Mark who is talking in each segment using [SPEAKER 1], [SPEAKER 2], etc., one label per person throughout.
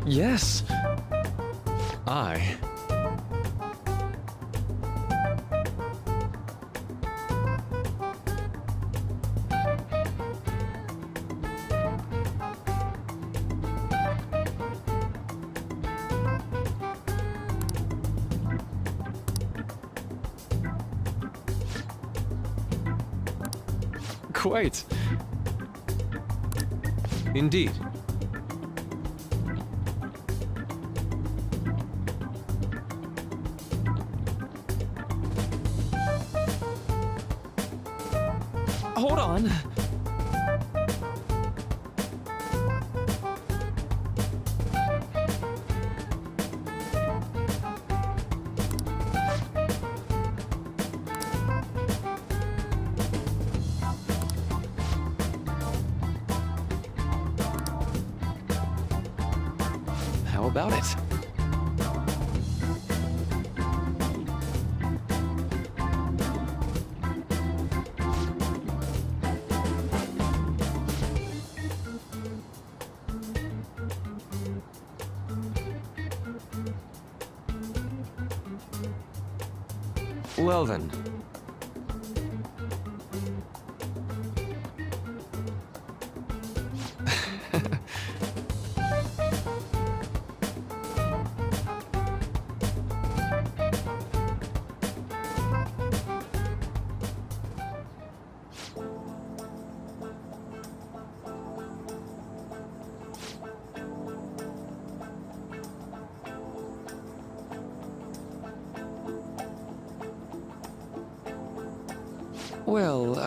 [SPEAKER 1] Yes. I. Quite.
[SPEAKER 2] Indeed.
[SPEAKER 1] Hold on. How about it?
[SPEAKER 2] Well then.
[SPEAKER 1] Well,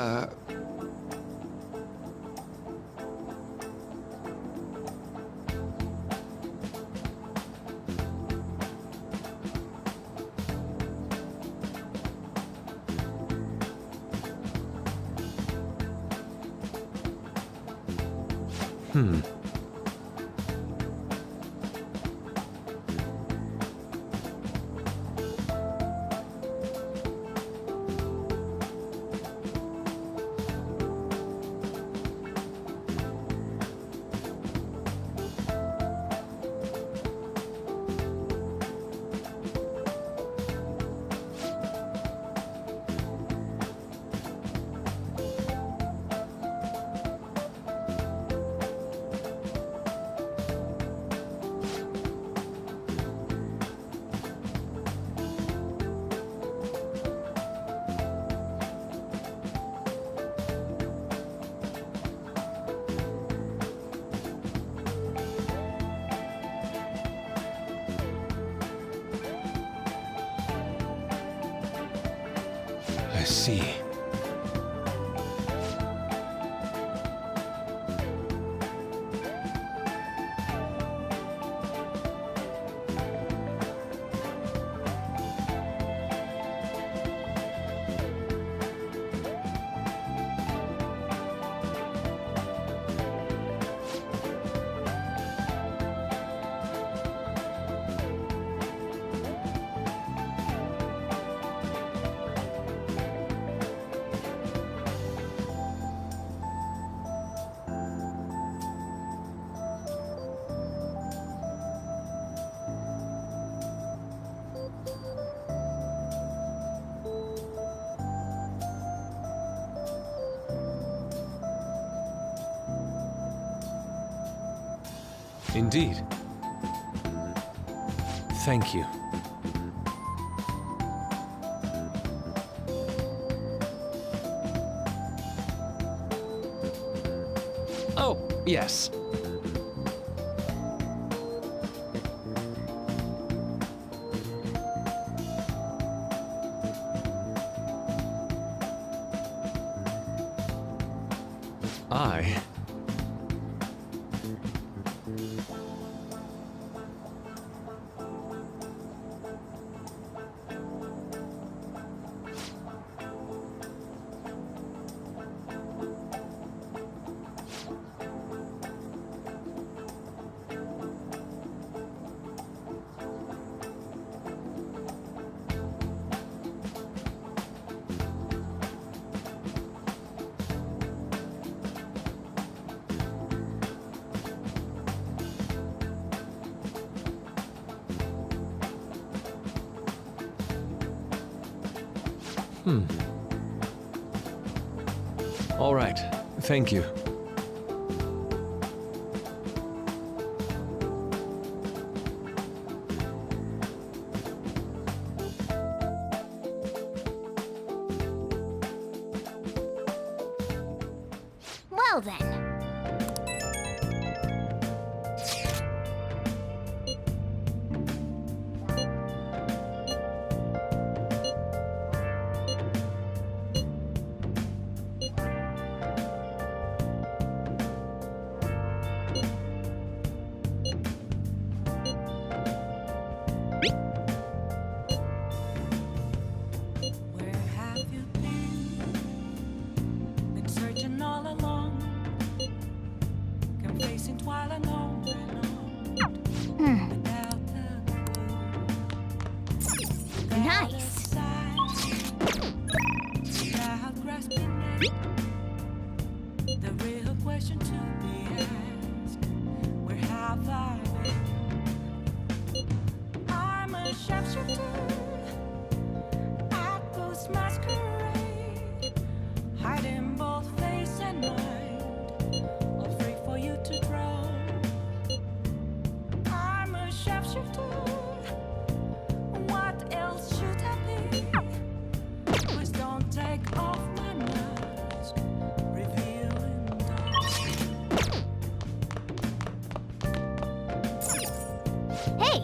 [SPEAKER 2] I see. Indeed. Thank you.
[SPEAKER 1] oh, yes.
[SPEAKER 2] I. All right. Thank you.
[SPEAKER 3] Well then.
[SPEAKER 4] Where have you been? Been searching all along, confessing while alone without the clue.
[SPEAKER 3] Nice.
[SPEAKER 4] Without grasping it, the real question to be asked: where have I been? I'm a shapeshifter. Ghost masquerade, hiding both face and mind, all free for you to draw. I'm a shapeshifter. What else should I be? Please don't take off my mask, revealing dark.
[SPEAKER 3] Hey,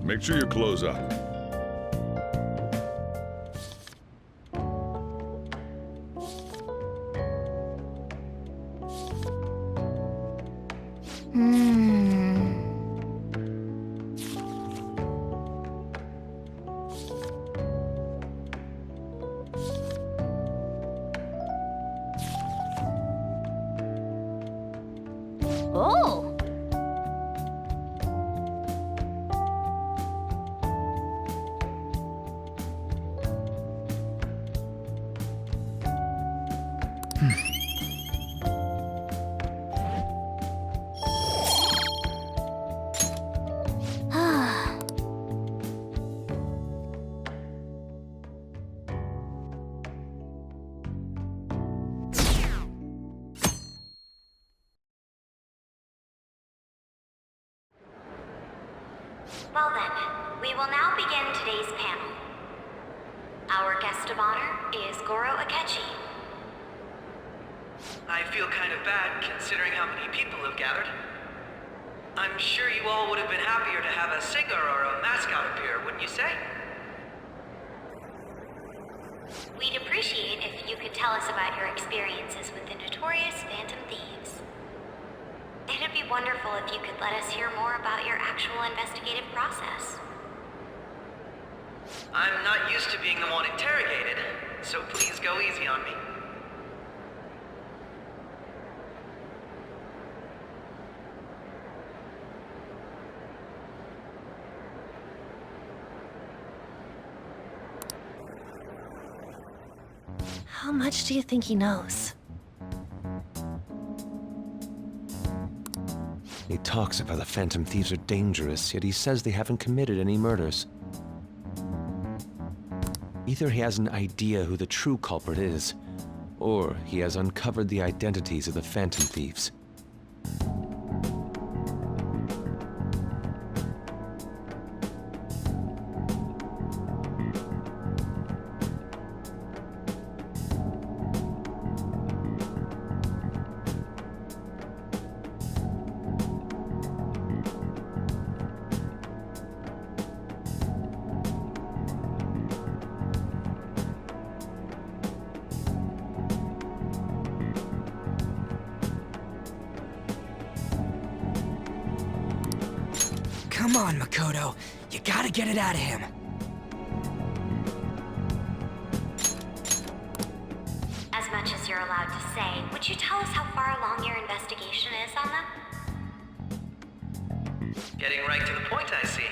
[SPEAKER 5] Make sure your clothes up.
[SPEAKER 3] oh.
[SPEAKER 6] Well then, we will now begin today's panel. Our guest of honor is Goro Akechi.
[SPEAKER 7] I feel kind of bad considering how many people have gathered. I'm sure you all would have been happier to have a singer or a mascot appear, wouldn't you say?
[SPEAKER 6] We'd appreciate if you could tell us about your experiences with the notorious Phantom Thieves. It'd be wonderful if you could let us hear more about your actual investigative process.
[SPEAKER 7] I'm not used to being the one interrogated, so please go easy on me.
[SPEAKER 3] How much do you think he knows?
[SPEAKER 2] He talks about the Phantom Thieves are dangerous, yet he says they haven't committed any murders. Either he has an idea who the true culprit is, or he has uncovered the identities of the Phantom Thieves.
[SPEAKER 8] Come on, Makoto. You gotta get it out of him.
[SPEAKER 6] As much as you're allowed to say, would you tell us how far along your investigation is on them?
[SPEAKER 7] Getting right to the point, I see.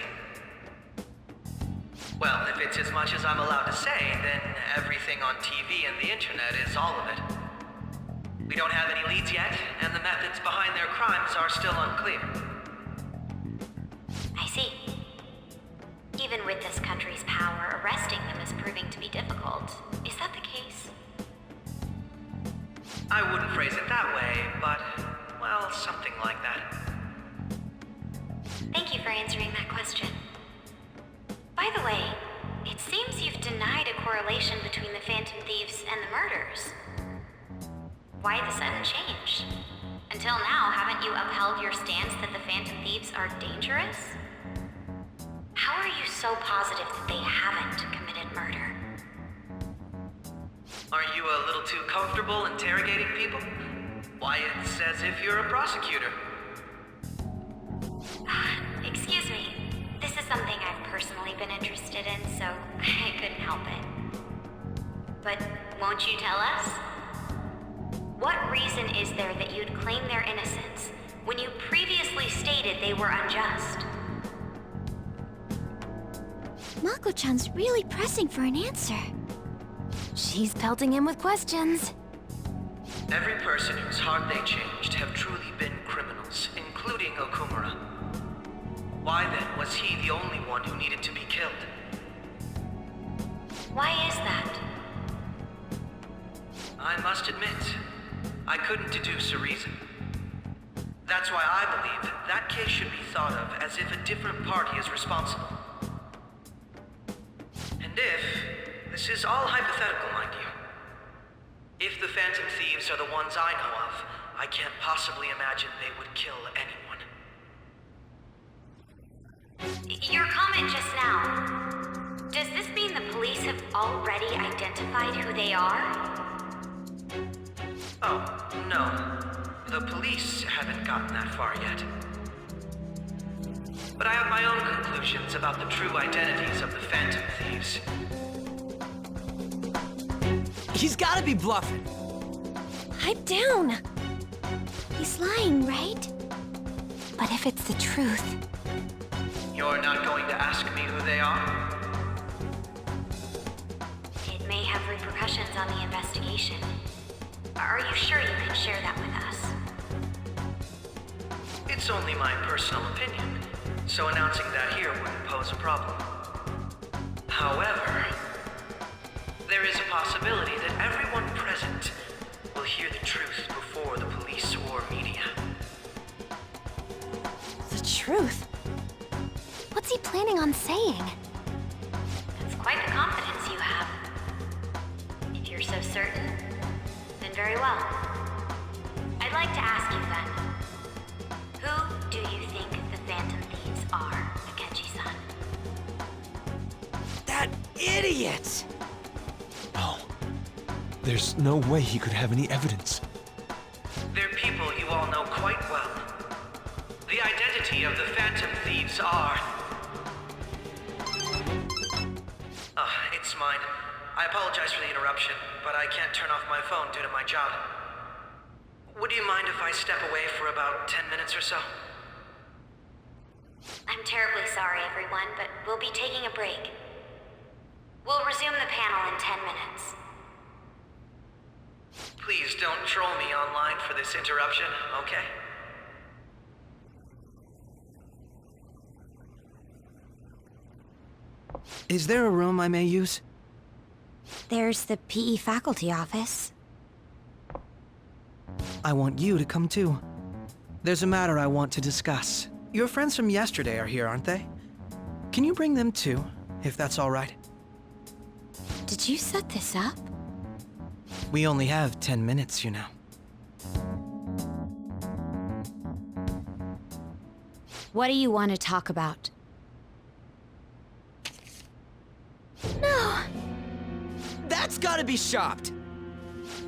[SPEAKER 7] Well, if it's as much as I'm allowed to say, then everything on TV and the internet is all of it. We don't have any leads yet, and the methods behind their crimes are still unclear.
[SPEAKER 6] I see. Even with this country arresting them is proving to be difficult. Is that the case?
[SPEAKER 7] I wouldn't phrase it that way, but, well, something like that.
[SPEAKER 6] Thank you for answering that question. By the way, it seems you've denied a correlation between the Phantom Thieves and the murders. Why the sudden change? Until now, haven't you upheld your stance that the Phantom Thieves are dangerous? How are you so positive that they haven't committed murder?
[SPEAKER 7] Aren't you a little too comfortable interrogating people? Why, it's as if you're a prosecutor.
[SPEAKER 6] Excuse me. This is something I've personally been interested in, so I couldn't help it. But won't you tell us? What reason is there that you'd claim their innocence when you previously stated they were unjust?
[SPEAKER 3] Mako-chan's really pressing for an answer. She's pelting him with questions.
[SPEAKER 7] Every person whose heart they changed have truly been criminals, including Okumura. Why then was he the only one who needed to be killed?
[SPEAKER 6] Why is that?
[SPEAKER 7] I must admit, I couldn't deduce a reason. That's why I believe that case should be thought of as if a different party is responsible. And if, this is all hypothetical, mind you, if the Phantom Thieves are the ones I know of, I can't possibly imagine they would kill anyone.
[SPEAKER 6] Your comment just now, does this mean the police have already identified who they are?
[SPEAKER 7] Oh, no. The police haven't gotten that far yet. But I have my own conclusions about the true identities of the Phantom Thieves.
[SPEAKER 8] He's gotta be bluffing.
[SPEAKER 3] Pipe down. He's lying, right? But if it's the truth...
[SPEAKER 7] You're not going to ask me who they are?
[SPEAKER 6] It may have repercussions on the investigation. Are you sure you can share that with us?
[SPEAKER 7] It's only my personal opinion, so announcing that here wouldn't pose a problem. However, there is a possibility that everyone present will hear the truth before the police or media.
[SPEAKER 3] The truth? What's he planning on saying?
[SPEAKER 6] That's quite the confidence you have. If you're so certain, then very well. I'd like to ask you then, who do you think the Phantom Thieves are, Akechi-san?
[SPEAKER 8] That idiot!
[SPEAKER 2] No. There's no way he could have any evidence.
[SPEAKER 7] They're people you all know quite well. The identity of the Phantom Thieves are... it's mine. I apologize for the interruption, but I can't turn off my phone due to my job. Would you mind if I step away for about 10 minutes or so?
[SPEAKER 6] I'm terribly sorry, everyone, but we'll be taking a break. We'll resume the panel in 10 minutes.
[SPEAKER 7] Please don't troll me online for this interruption, okay?
[SPEAKER 8] Is there a room I may use?
[SPEAKER 3] There's the PE faculty office.
[SPEAKER 8] I want you to come too. There's a matter I want to discuss. Your friends from yesterday are here, aren't they? Can you bring them too, if that's all right?
[SPEAKER 3] Did you set this up?
[SPEAKER 8] We only have 10 minutes, you know.
[SPEAKER 3] What do you want to talk about? No!
[SPEAKER 8] That's gotta be shopped!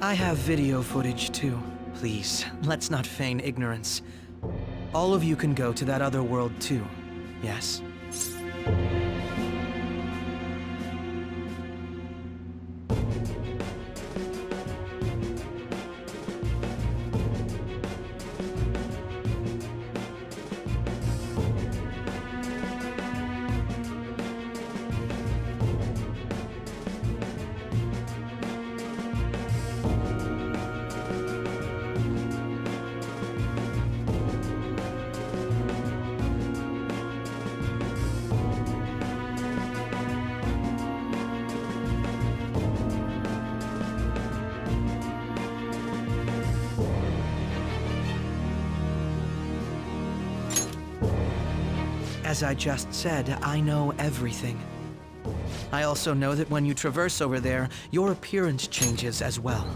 [SPEAKER 8] I have video footage too. Please, let's not feign ignorance. All of you can go to that other world too, yes? As I just said, I know everything. I also know that when you traverse over there, your appearance changes as well.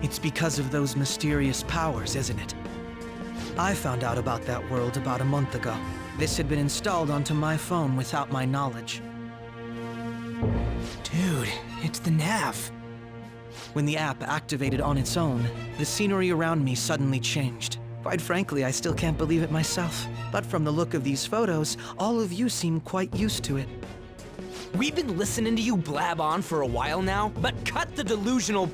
[SPEAKER 8] It's because of those mysterious powers, isn't it? I found out about that world about a month ago. This had been installed onto my phone without my knowledge. Dude, it's the nav. When the app activated on its own, the scenery around me suddenly changed. Quite frankly, I still can't believe it myself. But from the look of these photos, all of you seem quite used to it.
[SPEAKER 9] We've been listening to you blab on for a while now, but cut the delusional...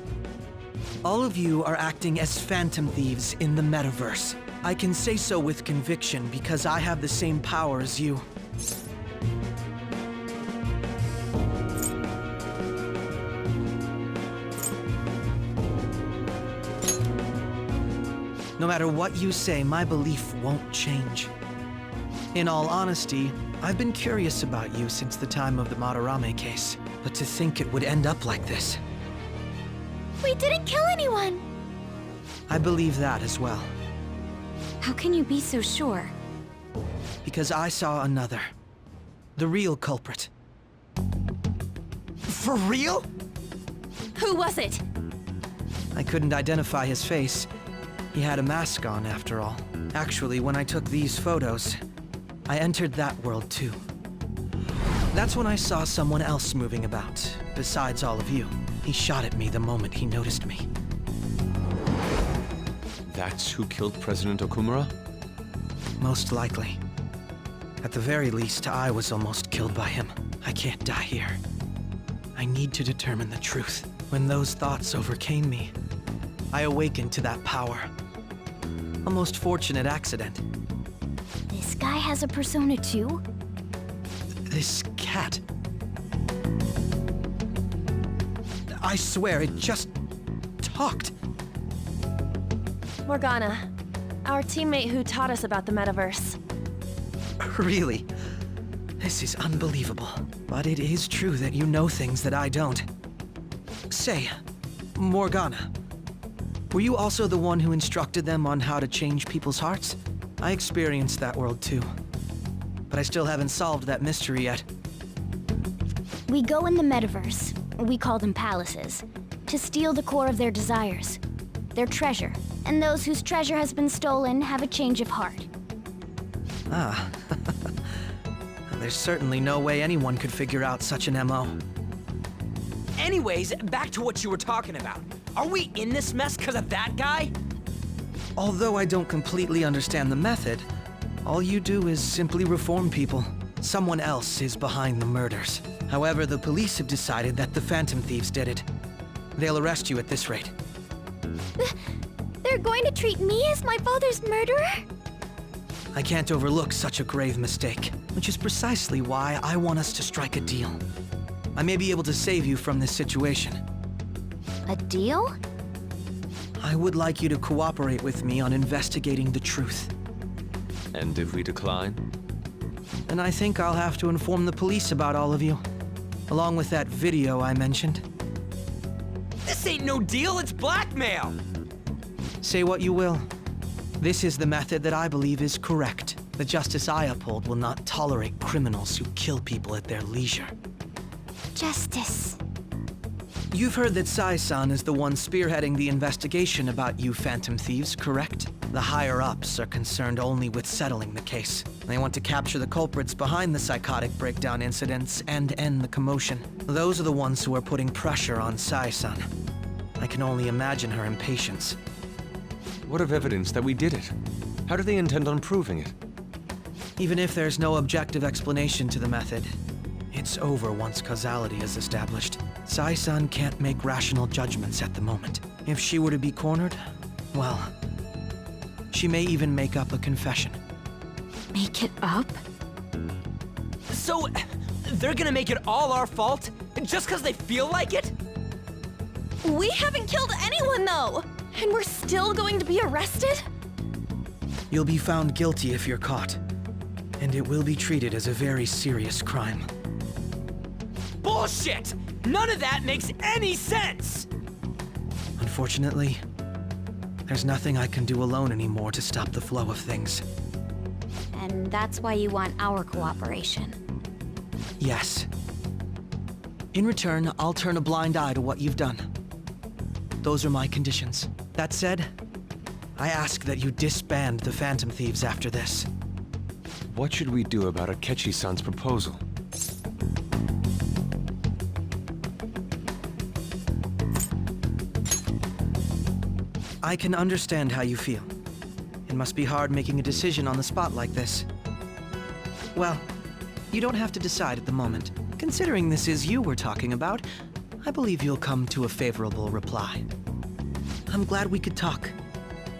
[SPEAKER 8] All of you are acting as phantom thieves in the metaverse. I can say so with conviction because I have the same power as you. No matter what you say, my belief won't change. In all honesty, I've been curious about you since the time of the Madarame case, but to think it would end up like this.
[SPEAKER 3] We didn't kill anyone!
[SPEAKER 8] I believe that as well,
[SPEAKER 3] How can you be so sure?
[SPEAKER 8] because I saw another. The real culprit.
[SPEAKER 9] For real?
[SPEAKER 3] Who was it?
[SPEAKER 8] I couldn't identify his face. He had a mask on, after all. Actually, when I took these photos, I entered that world too. That's when I saw someone else moving about, besides all of you. He shot at me the moment he noticed me.
[SPEAKER 2] That's who killed President Okumura?
[SPEAKER 8] Most likely. At the very least, I was almost killed by him. I can't die here. I need to determine the truth. When those thoughts overcame me, I awakened to that power. A most fortunate accident.
[SPEAKER 3] This guy has a persona too?
[SPEAKER 8] This cat. I swear, it just talked.
[SPEAKER 10] Morgana, our teammate who taught us about the metaverse.
[SPEAKER 8] Really? This is unbelievable. But it is true that you know things that I don't. Say, Morgana, were you also the one who instructed them on how to change people's hearts? I experienced that world too. But I still haven't solved that mystery yet.
[SPEAKER 3] We go in the metaverse, we call them palaces, to steal the core of their desires, their treasure. And those whose treasure has been stolen have a change of heart.
[SPEAKER 8] Ah. There's certainly no way anyone could figure out such an MO.
[SPEAKER 9] Anyways, back to what you were talking about. Are we in this mess because of that guy?
[SPEAKER 8] Although I don't completely understand the method, all you do is simply reform people. Someone else is behind the murders. However, the police have decided that the Phantom Thieves did it. They'll arrest you at this rate.
[SPEAKER 3] They're going to treat me as my father's murderer?
[SPEAKER 8] I can't overlook such a grave mistake, which is precisely why I want us to strike a deal. I may be able to save you from this situation.
[SPEAKER 3] A deal?
[SPEAKER 8] I would like you to cooperate with me on investigating the truth.
[SPEAKER 2] And if we decline?
[SPEAKER 8] And I think I'll have to inform the police about all of you, along with that video I mentioned.
[SPEAKER 9] This ain't no deal, it's blackmail!
[SPEAKER 8] Say what you will. This is the method that I believe is correct. The justice I uphold will not tolerate criminals who kill people at their leisure.
[SPEAKER 3] Justice.
[SPEAKER 8] You've heard that Sai-san is the one spearheading the investigation about you Phantom Thieves, correct? The higher-ups are concerned only with settling the case. They want to capture the culprits behind the psychotic breakdown incidents and end the commotion. Those are the ones who are putting pressure on Sai-san. I can only imagine her impatience.
[SPEAKER 2] What of evidence that we did it? How do they intend on proving it?
[SPEAKER 8] Even if there's no objective explanation to the method, it's over once causality is established. Sai-san can't make rational judgments at the moment. If she were to be cornered, well, she may even make up a confession.
[SPEAKER 10] Make it up?
[SPEAKER 9] So, they're gonna make it all our fault? Just because they feel like it?
[SPEAKER 10] We haven't killed anyone, though! And we're still going to be arrested?
[SPEAKER 8] You'll be found guilty if you're caught. And it will be treated as a very serious crime.
[SPEAKER 9] Bullshit! None of that makes any sense!
[SPEAKER 8] Unfortunately, there's nothing I can do alone anymore to stop the flow of things.
[SPEAKER 3] And that's why you want our cooperation.
[SPEAKER 8] Yes. In return, I'll turn a blind eye to what you've done. Those are my conditions. That said, I ask that you disband the Phantom Thieves after this.
[SPEAKER 2] What should we do about Akechi-san's proposal?
[SPEAKER 8] I can understand how you feel. It must be hard making a decision on the spot like this. Well, you don't have to decide at the moment. Considering this is you we're talking about, I believe you'll come to a favorable reply. I'm glad we could talk.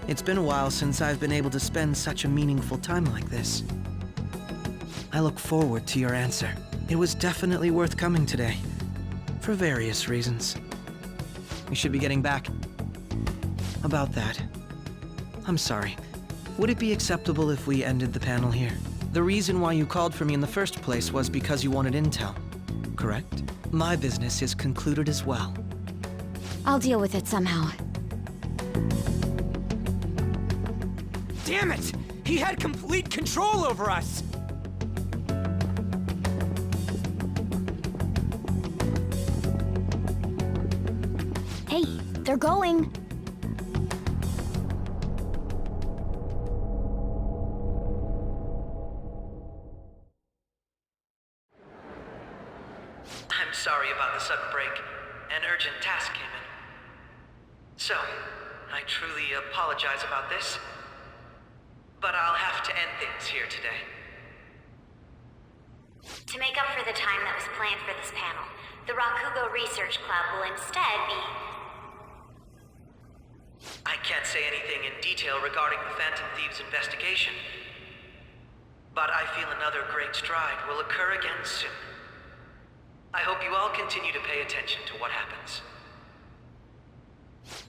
[SPEAKER 8] It's been a while since I've been able to spend such a meaningful time like this. I look forward to your answer. It was definitely worth coming today, for various reasons. We should be getting back. About that, I'm sorry. Would it be acceptable if we ended the panel here? The reason why you called for me in the first place was because you wanted intel, correct? My business is concluded as well.
[SPEAKER 3] I'll deal with it somehow.
[SPEAKER 9] Damn it! He had complete control over us!
[SPEAKER 3] Hey, they're going.
[SPEAKER 7] I'm sorry about the sudden break. An urgent task came in. So, I truly apologize about this. But I'll have to end things here today.
[SPEAKER 6] To make up for the time that was planned for this panel, the Rakugo Research Club will instead be...
[SPEAKER 7] I can't say anything in detail regarding the Phantom Thieves investigation. But I feel another great stride will occur again soon. I hope you all continue to pay attention to what happens.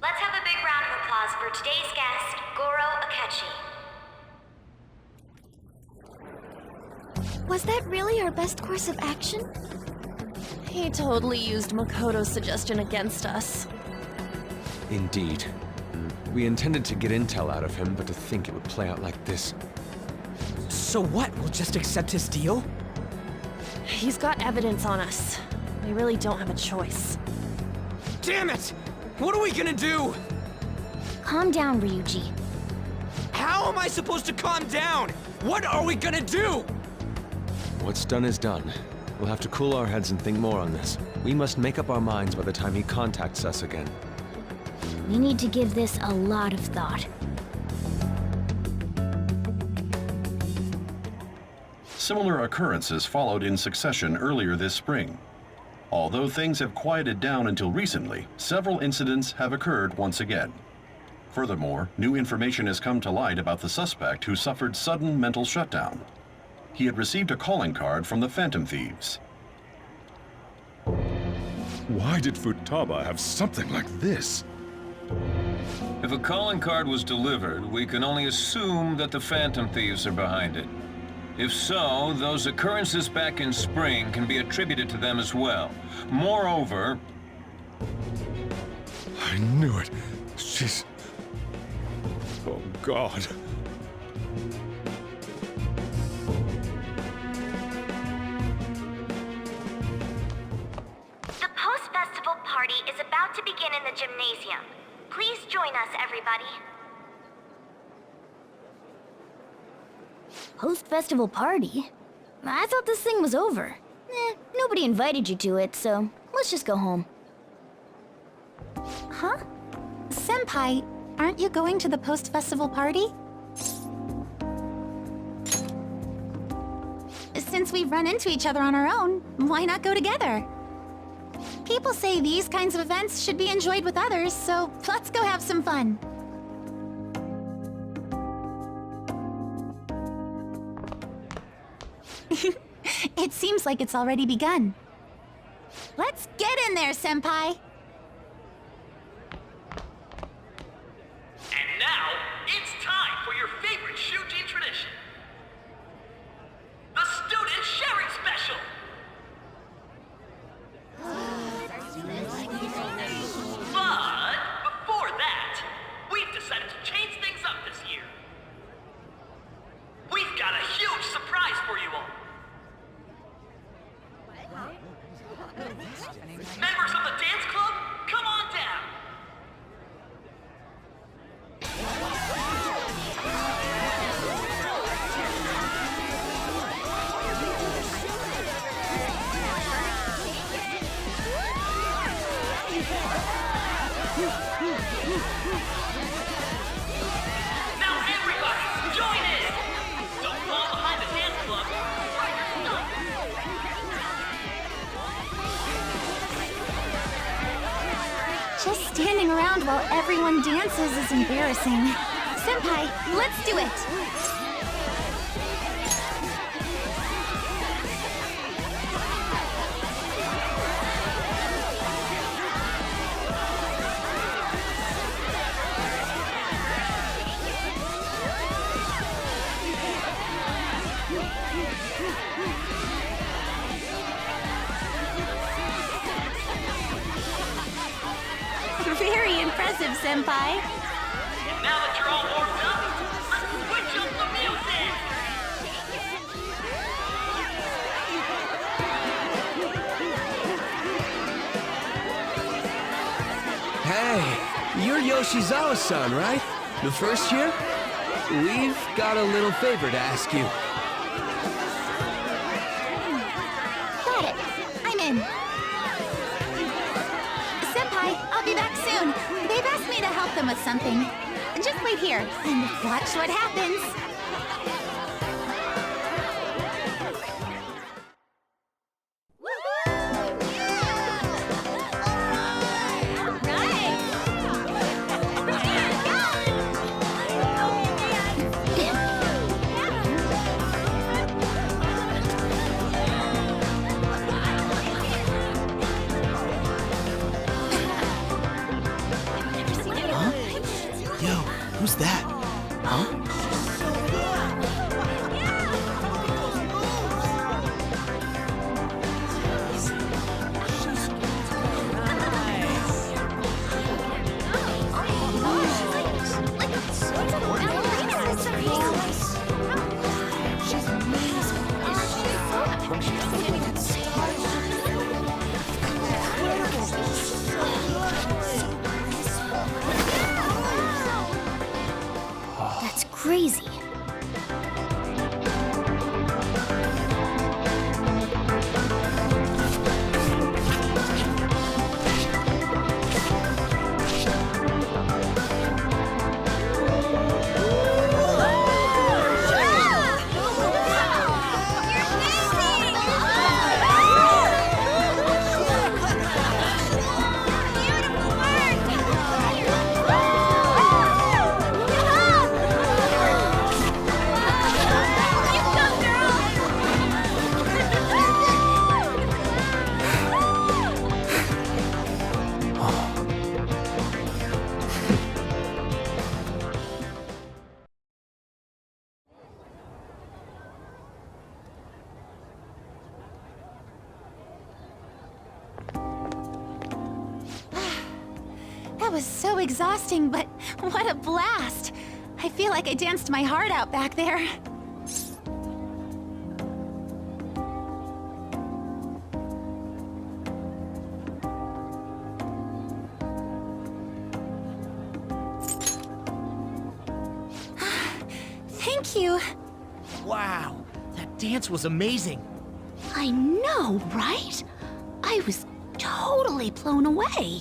[SPEAKER 6] Let's have a big round of applause for today's guest, Goro Akechi.
[SPEAKER 3] Was that really our best course of action?
[SPEAKER 10] He totally used Makoto's suggestion against us.
[SPEAKER 2] Indeed. We intended to get intel out of him, but to think it would play out like this.
[SPEAKER 9] So what? We'll just accept his deal?
[SPEAKER 10] He's got evidence on us. We really don't have a choice.
[SPEAKER 9] Damn it! What are we gonna do?
[SPEAKER 3] Calm down, Ryuji.
[SPEAKER 9] How am I supposed to calm down? What are we gonna do?
[SPEAKER 2] What's done is done. We'll have to cool our heads and think more on this. We must make up our minds by the time he contacts us again.
[SPEAKER 3] We need to give this a lot of thought.
[SPEAKER 11] Similar occurrences followed in succession earlier this spring. Although things have quieted down until recently, several incidents have occurred once again. Furthermore, new information has come to light about the suspect who suffered sudden mental shutdown. He had received a calling card from the Phantom Thieves.
[SPEAKER 5] Why did Futaba have something like this?
[SPEAKER 12] If a calling card was delivered, we can only assume that the Phantom Thieves are behind it. If so, those occurrences back in spring can be attributed to them as well. Moreover...
[SPEAKER 5] I knew it. She's... Oh, God.
[SPEAKER 6] The post-festival party is about to begin in the gymnasium. Please join us, everybody.
[SPEAKER 3] Post-festival party? I thought this thing was over. Nobody invited you to it, so let's just go home.
[SPEAKER 13] Huh? Senpai, aren't you going to the post-festival party? Since we've run into each other on our own, why not go together? People say these kinds of events should be enjoyed with others, so let's go have some fun. It seems like it's already begun. Let's get in there, Senpai!
[SPEAKER 7] And now, it's time for your favorite Shuji tradition. The Student Sharing Special! But before that, we've decided to change things up this year. We've got a huge surprise for you all. Members of the dance club, come on down. Now everybody, join in! Don't fall behind the dance club. Find your stuff.
[SPEAKER 13] Just standing around while everyone dances is embarrassing. Senpai, let's do it! Very impressive, Senpai.
[SPEAKER 7] And now that you're all warmed up, let's switch up the music!
[SPEAKER 2] Hey, you're Yoshizawa-san, right? The first year? We've got a little favor to ask you.
[SPEAKER 13] Got it. I'm in. Senpai, I'll be back soon. They've asked me to help them with something. Just wait here and watch what happens.
[SPEAKER 8] Yo, who's that? Huh?
[SPEAKER 3] That's crazy.
[SPEAKER 13] That was so exhausting, but what a blast! I feel like I danced my heart out back there. Thank you.
[SPEAKER 9] Wow, that dance was amazing.
[SPEAKER 3] I know, right? I was totally blown away.